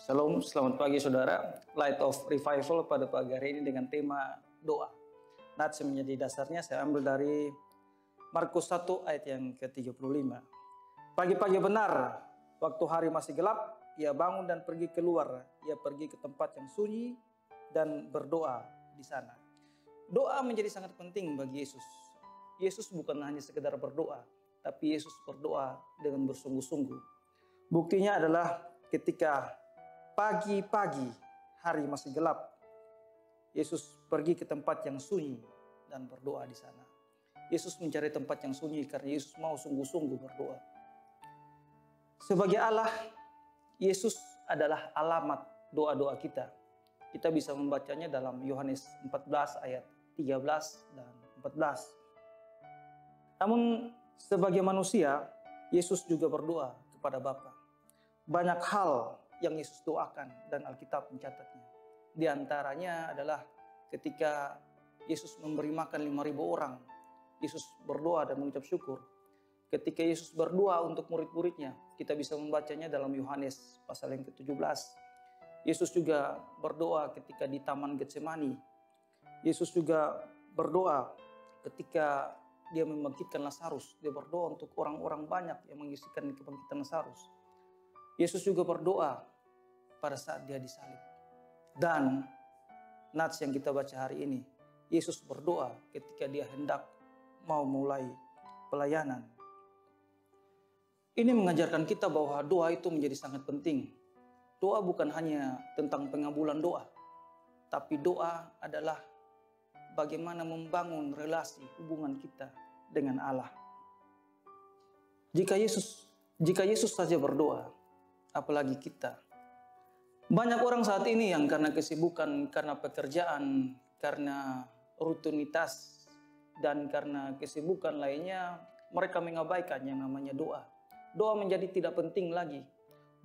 Shalom, selamat pagi saudara. Light of Revival pada pagi hari ini dengan tema doa. Nats yang menjadi dasarnya saya ambil dari Markus 1 ayat yang ke-35. Pagi-pagi benar, waktu hari masih gelap, ia bangun dan pergi keluar. Ia pergi ke tempat yang sunyi dan berdoa di sana. Doa menjadi sangat penting bagi Yesus. Yesus bukan hanya sekedar berdoa, tapi Yesus berdoa dengan bersungguh-sungguh. Buktinya adalah ketika pagi-pagi hari masih gelap, Yesus pergi ke tempat yang sunyi dan berdoa di sana. Yesus mencari tempat yang sunyi karena Yesus mau sungguh-sungguh berdoa. Sebagai Allah, Yesus adalah alamat doa-doa kita. Kita bisa membacanya dalam Yohanes 14 ayat 13 dan 14. Namun sebagai manusia, Yesus juga berdoa kepada Bapa. Banyak hal yang Yesus doakan dan Alkitab mencatatnya. Di antaranya adalah ketika Yesus memberi makan 5.000 orang, Yesus berdoa dan mengucap syukur. Ketika Yesus berdoa untuk murid-muridnya, kita bisa membacanya dalam Yohanes pasal yang ke-17. Yesus juga berdoa ketika di Taman Getsemani. Yesus juga berdoa ketika dia membangkitkan Lazarus. Dia berdoa untuk orang-orang banyak yang menyaksikan kebangkitan Lazarus. Yesus juga berdoa pada saat dia disalib. Dan nats yang kita baca hari ini, Yesus berdoa ketika dia hendak mau mulai pelayanan. Ini mengajarkan kita bahwa doa itu menjadi sangat penting. Doa bukan hanya tentang pengabulan doa, tapi doa adalah bagaimana membangun relasi hubungan kita dengan Allah. Jika Yesus saja berdoa, apalagi kita. Banyak orang saat ini yang karena kesibukan, karena pekerjaan, karena rutinitas, dan karena kesibukan lainnya, mereka mengabaikan yang namanya doa. Doa menjadi tidak penting lagi.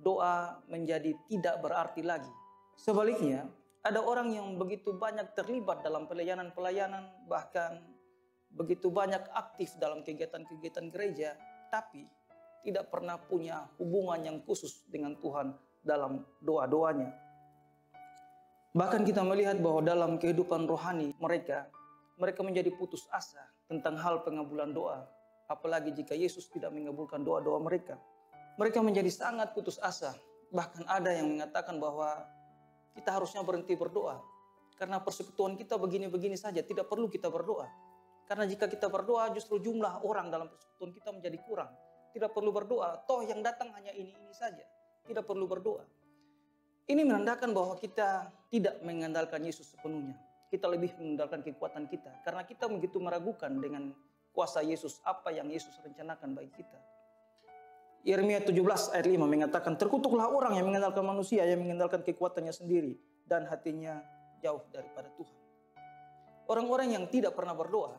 Doa menjadi tidak berarti lagi. Sebaliknya, ada orang yang begitu banyak terlibat dalam pelayanan-pelayanan, bahkan begitu banyak aktif dalam kegiatan-kegiatan gereja, tapi tidak pernah punya hubungan yang khusus dengan Tuhan dalam doa-doanya. Bahkan kita melihat bahwa dalam kehidupan rohani mereka menjadi putus asa tentang hal pengabulan doa. Apalagi jika Yesus tidak mengabulkan doa-doa mereka. Mereka menjadi sangat putus asa. Bahkan ada yang mengatakan bahwa kita harusnya berhenti berdoa. Karena persekutuan kita begini-begini saja, tidak perlu kita berdoa. Karena jika kita berdoa justru jumlah orang dalam persekutuan kita menjadi kurang. Tidak perlu berdoa, toh yang datang hanya ini saja. Tidak perlu berdoa. Ini menandakan bahwa kita tidak mengandalkan Yesus sepenuhnya. Kita lebih mengandalkan kekuatan kita. Karena kita begitu meragukan dengan kuasa Yesus, apa yang Yesus rencanakan bagi kita. Yeremia 17 ayat 5 mengatakan, terkutuklah orang yang mengandalkan manusia, yang mengandalkan kekuatannya sendiri, dan hatinya jauh daripada Tuhan. Orang-orang yang tidak pernah berdoa,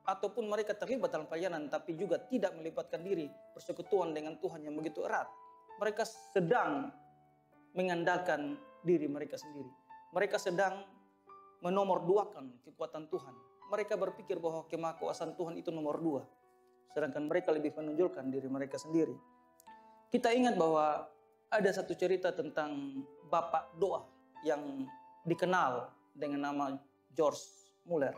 ataupun mereka terlibat dalam pelayanan tapi juga tidak melibatkan diri persekutuan dengan Tuhan yang begitu erat. Mereka sedang mengandalkan diri mereka sendiri. Mereka sedang menomorduakan kekuatan Tuhan. Mereka berpikir bahwa kemahakuasaan Tuhan itu nomor 2. Sedangkan mereka lebih menonjolkan diri mereka sendiri. Kita ingat bahwa ada satu cerita tentang bapak doa yang dikenal dengan nama George Muller.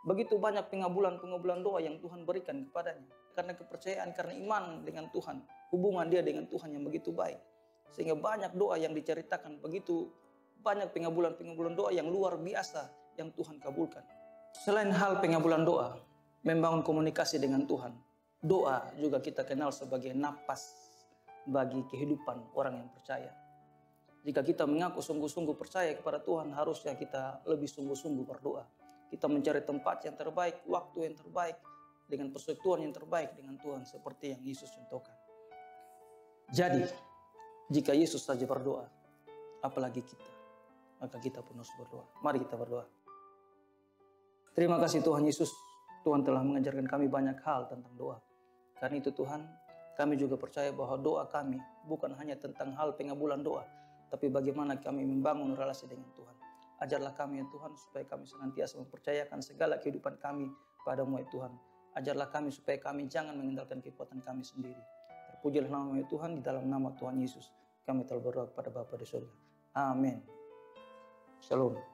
Begitu banyak pengabulan doa yang Tuhan berikan kepadanya. Karena kepercayaan, karena iman dengan Tuhan. Hubungan dia dengan Tuhan yang begitu baik. Sehingga banyak doa yang diceritakan. Begitu banyak pengabulan doa yang luar biasa yang Tuhan kabulkan. Selain hal pengabulan doa, membangun komunikasi dengan Tuhan. Doa juga kita kenal sebagai napas bagi kehidupan orang yang percaya. Jika kita mengaku sungguh-sungguh percaya kepada Tuhan, harusnya kita lebih sungguh-sungguh berdoa. Kita mencari tempat yang terbaik, waktu yang terbaik, dengan persekutuan yang terbaik dengan Tuhan seperti yang Yesus contohkan. Jadi, jika Yesus saja berdoa, apalagi kita, maka kita pun harus berdoa. Mari kita berdoa. Terima kasih Tuhan Yesus, Tuhan telah mengajarkan kami banyak hal tentang doa. Karena itu Tuhan, kami juga percaya bahwa doa kami bukan hanya tentang hal pengabulan doa, tapi bagaimana kami membangun relasi dengan Tuhan. Ajarlah kami ya Tuhan supaya kami senantiasa mempercayakan segala kehidupan kami padamu ya Tuhan. Ajarlah kami supaya kami jangan mengandalkan kekuatan kami sendiri. Terpujilah nama ya Tuhan di dalam nama Tuhan Yesus. Kami telah berdoa kepada Bapa di surga. Amin. Shalom.